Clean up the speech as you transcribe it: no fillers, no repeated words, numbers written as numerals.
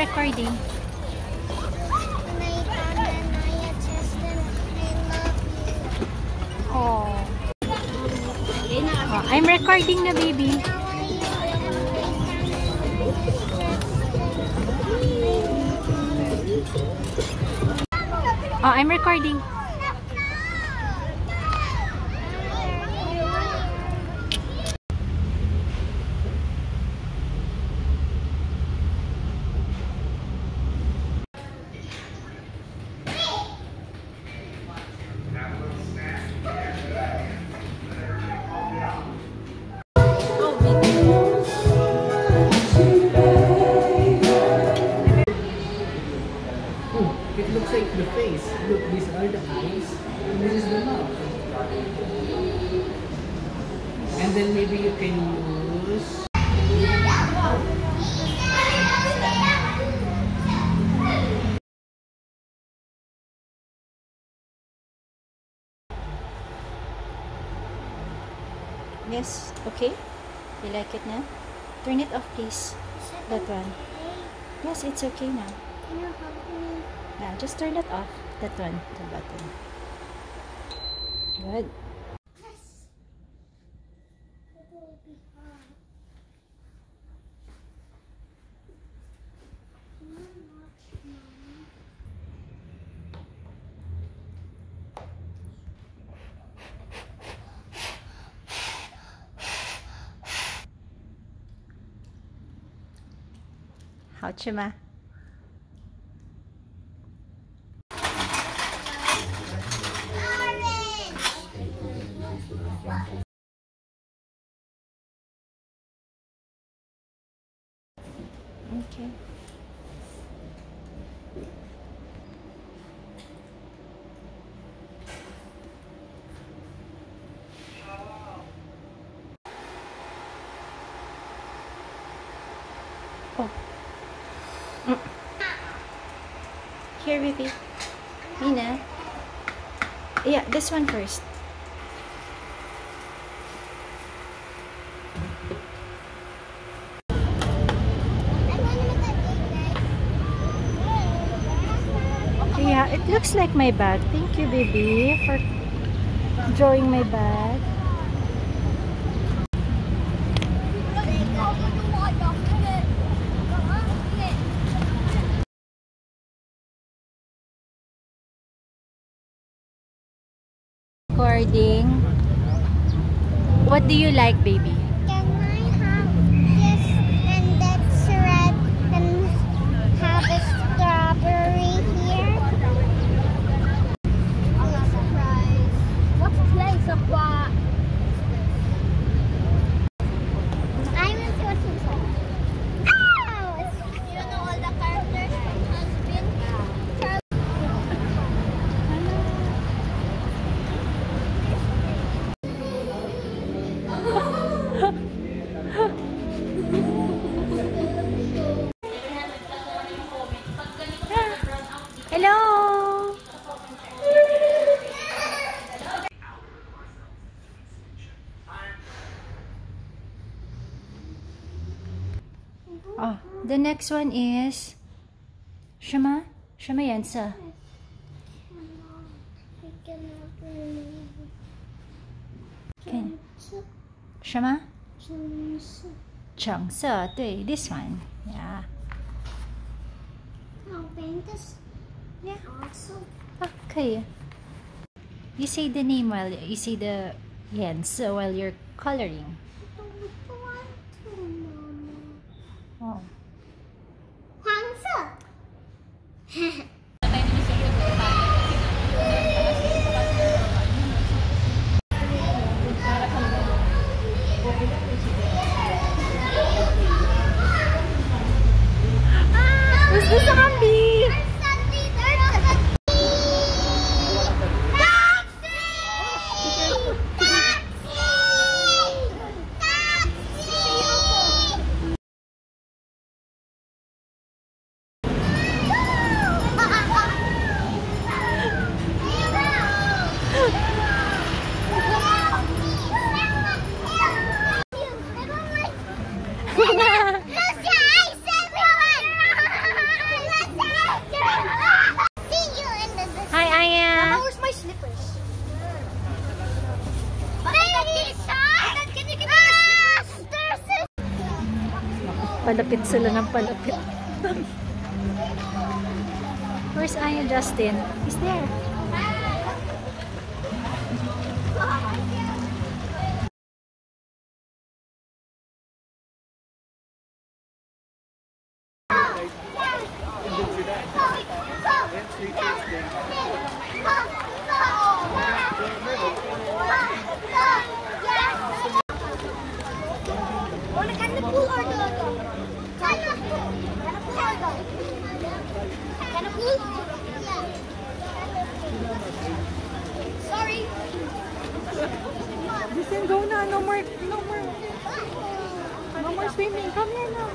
recording. Oh. Oh, I'm recording na, baby. Oh, I'm recording. It looks like the face. Look, these are the eyes, and this is the mouth. And then maybe you can use... Yes, okay. You like it now? Turn it off, please. That one. Yes, it's okay now. Yeah, just turn it off. That one, the button. Good. How Chima? Okay. Oh. Here, baby. Mina. Yeah, this one first. Yeah, it looks like my bag. Thank you, baby, for drawing my bag. Recording. What do you like, baby? Can I have this and that's red and have a strawberry here? Oh, surprise. What place of what? I will see what's inside. Oh! You know all the characters from Husband? Hello! Oh, the next one is Shama? Shama Yansa. Can Shama? Changse, 对, this one. Yeah. I'll paint this. Yeah. Also. Okay. You say the name while you say the Yansa while you're coloring. I don't want to, Mama. Oh. Hangsa. Gusto sa kambi! Palapit sila ng palapit. Where's Aya Justin? He's there. Can the pool or the Can the pool or the Can the pool? Sorry. Justin, go na. No more swimming. Come here now.